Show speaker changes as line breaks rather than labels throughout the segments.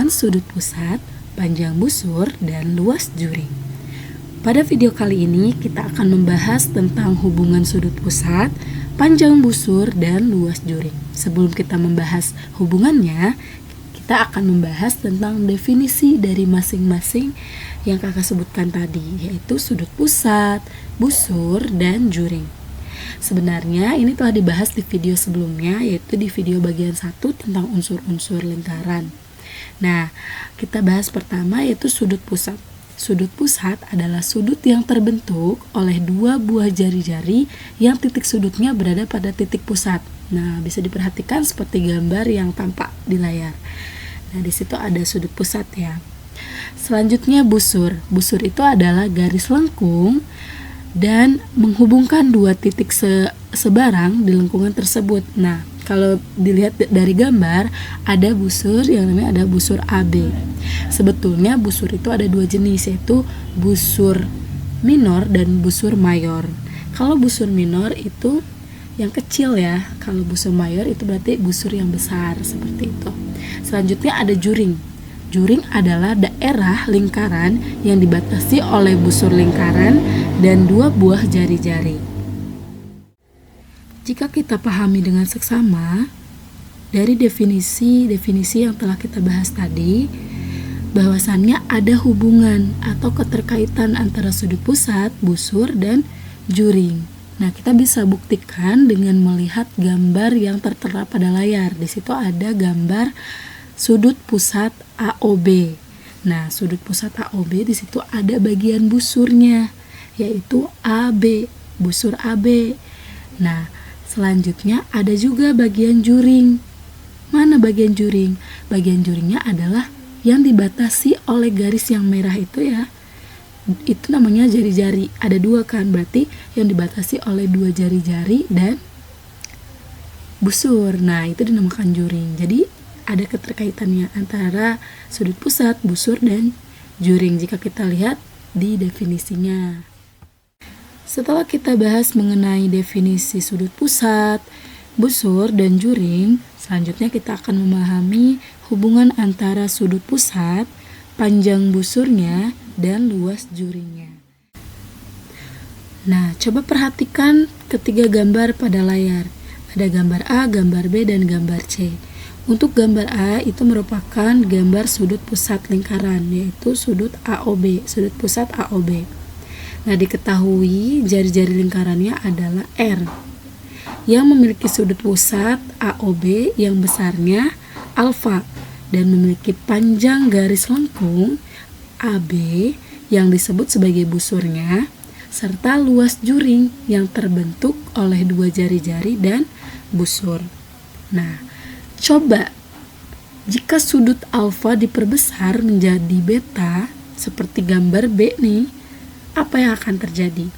hubungan sudut pusat, panjang busur, dan luas juring. Pada video kali ini kita akan membahas tentang hubungan sudut pusat, panjang busur, dan luas juring. Sebelum kita membahas hubungannya, kita akan membahas tentang definisi dari masing-masing yang kakak sebutkan tadi, yaitu sudut pusat, busur, dan juring. Sebenarnya ini telah dibahas di video sebelumnya, yaitu di video bagian 1 tentang unsur-unsur lingkaran. Nah, kita bahas pertama yaitu sudut pusat. Sudut pusat adalah sudut yang terbentuk oleh dua buah jari-jari yang titik sudutnya berada pada titik pusat. Nah, bisa diperhatikan seperti gambar yang tampak di layar. Nah, di situ ada sudut pusat ya. Selanjutnya busur. Busur itu adalah garis lengkung dan menghubungkan dua titik sebarang di lengkungan tersebut. Nah, kalau dilihat dari gambar, ada busur yang namanya ada busur AB. Sebetulnya busur itu ada dua jenis, yaitu busur minor dan busur mayor. Kalau busur minor itu yang kecil ya, kalau busur mayor itu berarti busur yang besar, seperti itu. Selanjutnya ada juring. Juring adalah daerah lingkaran yang dibatasi oleh busur lingkaran dan dua buah jari-jari. Jika kita pahami dengan seksama, dari definisi yang telah kita bahas tadi, bahwasannya ada hubungan atau keterkaitan antara sudut pusat, busur, dan juring. Nah, kita bisa buktikan dengan melihat gambar yang tertera pada layar. Di situ ada gambar sudut pusat AOB. Nah, sudut pusat AOB di situ ada bagian busurnya, yaitu AB, busur AB. Nah, selanjutnya ada juga bagian juring. Mana bagian juring? Bagian juringnya adalah yang dibatasi oleh garis yang merah itu ya. Itu namanya jari-jari. Ada dua kan, berarti yang dibatasi oleh dua jari-jari dan busur. Nah, itu dinamakan juring. Jadi ada keterkaitannya antara sudut pusat, busur, dan juring jika kita lihat di definisinya. Setelah kita bahas mengenai definisi sudut pusat, busur, dan juring, selanjutnya kita akan memahami hubungan antara sudut pusat, panjang busurnya, dan luas juringnya. Nah, coba perhatikan ketiga gambar pada layar. Ada gambar A, gambar B, dan gambar C. Untuk gambar A itu merupakan gambar sudut pusat lingkaran, yaitu sudut AOB, sudut pusat AOB. Nah, diketahui jari-jari lingkarannya adalah R, yang memiliki sudut pusat AOB yang besarnya alfa dan memiliki panjang garis lengkung AB yang disebut sebagai busurnya, serta luas juring yang terbentuk oleh dua jari-jari dan busur. Nah, coba jika sudut alfa diperbesar menjadi beta seperti gambar B nih, apa yang akan terjadi?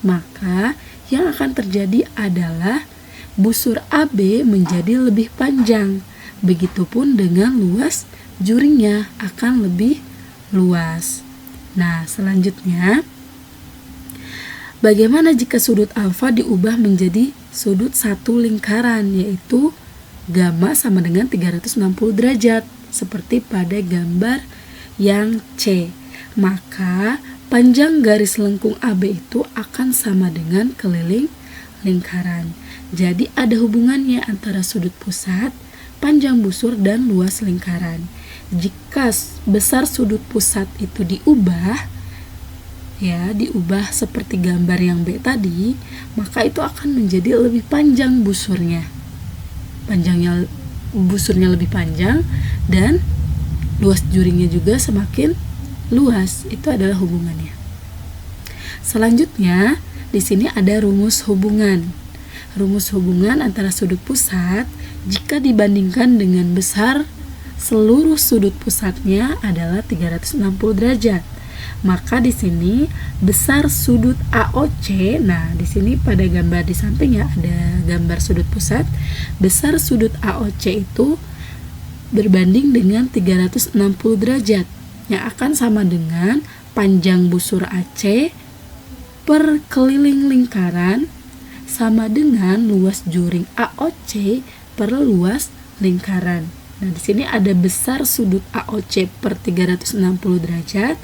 Maka yang akan terjadi adalah busur AB menjadi lebih panjang. Begitupun dengan luas juringnya akan lebih luas. Nah, selanjutnya bagaimana jika sudut alfa diubah menjadi sudut satu lingkaran, yaitu gamma sama dengan 360 derajat seperti pada gambar yang C? Maka panjang garis lengkung AB itu akan sama dengan keliling lingkaran. Jadi ada hubungannya antara sudut pusat, panjang busur, dan luas lingkaran. Jika besar sudut pusat itu diubah seperti gambar yang B tadi, maka itu akan menjadi lebih panjang busurnya. Busurnya lebih panjang dan luas juringnya juga semakin luas. Itu adalah hubungannya. Selanjutnya, di sini ada rumus hubungan. Rumus hubungan antara sudut pusat jika dibandingkan dengan besar seluruh sudut pusatnya adalah 360 derajat. Maka di sini besar sudut AOC. Nah, di sini pada gambar di sampingnya ada gambar sudut pusat. Besar sudut AOC itu berbanding dengan 360 derajat, yang akan sama dengan panjang busur AC per keliling lingkaran sama dengan luas juring AOC per luas lingkaran. Nah, di sini ada besar sudut AOC per 360 derajat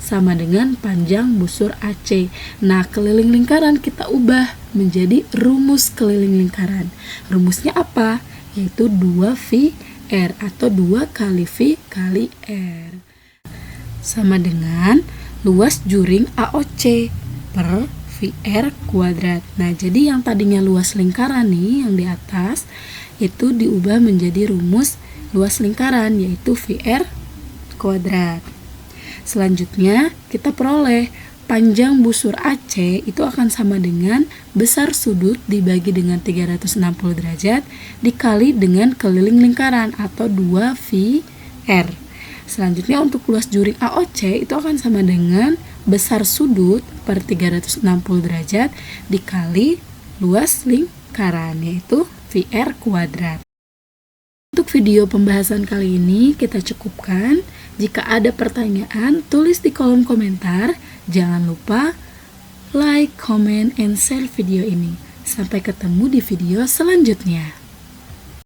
sama dengan panjang busur AC. Nah, keliling lingkaran kita ubah menjadi rumus keliling lingkaran. Rumusnya apa? Yaitu 2VR atau 2 kali V kali R. Sama dengan luas juring AOC per VR kuadrat. Nah, jadi yang tadinya luas lingkaran nih, yang di atas, itu diubah menjadi rumus luas lingkaran, yaitu VR kuadrat. Selanjutnya, kita peroleh panjang busur AC itu akan sama dengan besar sudut dibagi dengan 360 derajat dikali dengan keliling lingkaran atau 2VR. Selanjutnya untuk luas juring AOC itu akan sama dengan besar sudut per 360 derajat dikali luas lingkaran, yaitu VR kuadrat. Untuk video pembahasan kali ini kita cukupkan. Jika ada pertanyaan, tulis di kolom komentar. Jangan lupa like, comment, and share video ini. Sampai ketemu di video selanjutnya.